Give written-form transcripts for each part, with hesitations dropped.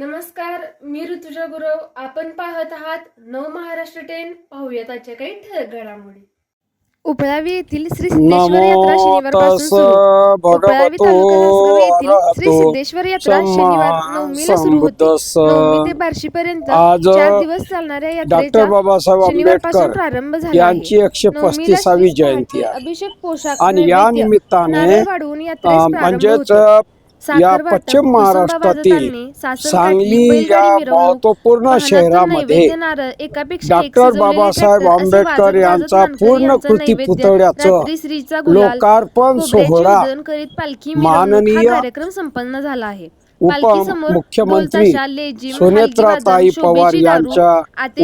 नमस्कार, मी ऋतुजा गुरव. आपण पाहत आहात नव महाराष्ट्र 10. पाहूयात आजच्या काही ठळक घडामोडी. उपळावी येथील श्री सिद्धेश्वर यात्रा शनिवारपासून सुरू. उपळावी तालुका हसगाव येथील श्री सिद्धेश्वर यात्रा शनिवार 9मीला सुरू होते. 9मी ते 12शी पर्यंत 4 दिवस चालणाऱ्या यात्रेचा शनिवारपासून प्रारंभ झाला आहे. 935वी जयंती आहे अभिषेक पोशाख आणि या निमित्ताने म्हणजेच या पश्चिम महाराष्ट्रातील सांगली या महत्वपूर्ण शहरामध्ये डॉक्टर बाबासाहेब आंबेडकर यांचा पूर्ण कृती पुतळ्याचं लोकार्पण सोहळा माननीय कार्यक्रम संपन्न झाला आहे. उपमुख्यमंत्री सुनेत्राताई पवार यांच्या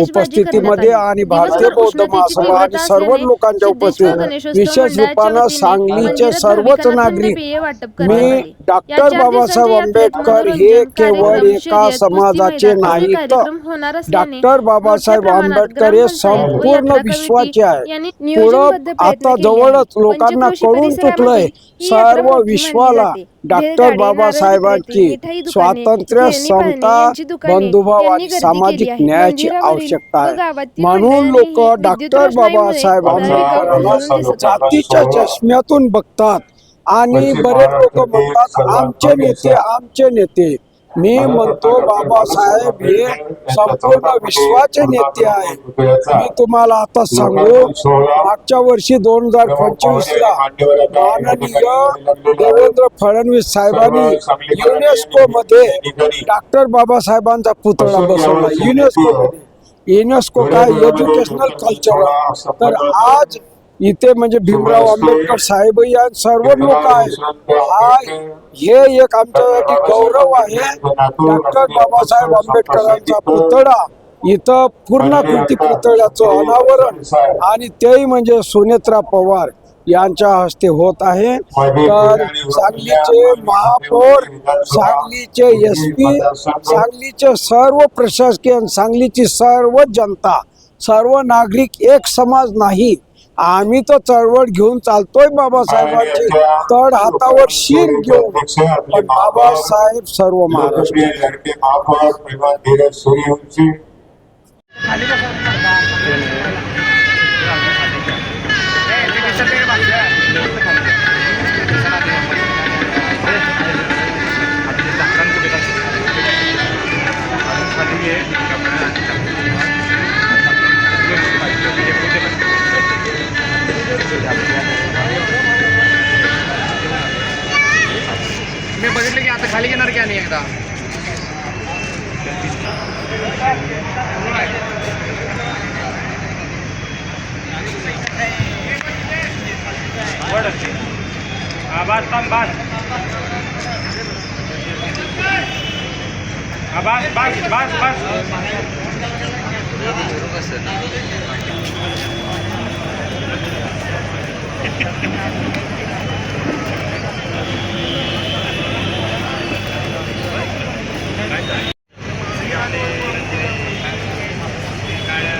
उपस्थितीमध्ये आणि भारतीय बौद्ध महासभा आणि सर्व लोकांच्या उपस्थितीत विशेष रूपानं सांगलीचे सर्वच नागरिक मी डॉक्टर बाबासाहेब आंबेडकर हे केवळ एका समाजाचे नाही तर डॉक्टर बाबासाहेब आंबेडकर हे संपूर्ण विश्वाचे आहे. पुढं आता जवळच लोकांना कळून चुकलंय सर्व विश्वाला डॉक्टर बाबासाहेबांची स्वातंत्र्य, समता, बंधुभाव आणि सामाजिक न्यायाची आवश्यकता आहे. म्हणून लोक डॉक्टर बाबासाहेब आंबेडकरांना जातीच्या चष्म्यातून बघतात आणि बरेच लोक म्हणतात आमचे नेते. मी म्हणतो बाबासाहेब हे संपूर्ण विश्वाचे नेते आहेत. मी तुम्हाला आता सांगू, मागच्या वर्षी 2025ला माननीय देवेंद्र फडणवीस साहेबांनी युनेस्को मध्ये डॉक्टर बाबासाहेबांचा पुतळा बसवला. युनेस्को काय एज्युकेशनल कल्चर. तर आज इथे म्हणजे भीमराव आंबेडकर साहेब या सर्व लोक आहेत. हे एक आमच्यासाठी गौरव आहे. डॉक्टर बाबासाहेब आंबेडकरांचा पुतळा इथं पूर्णाकृती पुतळ्याचं अनावरण आणि तेही म्हणजे सुनेत्रा पवार यांच्या हस्ते होत आहे. तर सांगलीचे महापौर, सांगलीचे SP, सांगलीचे सर्व प्रशासकीय, सांगलीची सर्व जनता, सर्व नागरिक एक समाज नाही. आम्ही तर चळवळ घेऊन चालतोय बाबासाहेबांची तड हातावर शीर घेऊन, पण बाबासाहेब सर्व महाराष्ट्र. मी बघितलं की आता खाली घेणार की आणि एकदा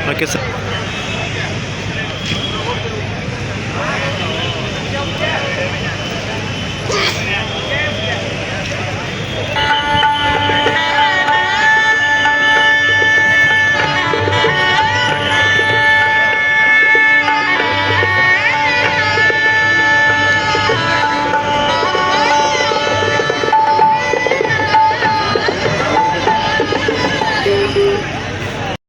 ओके सर.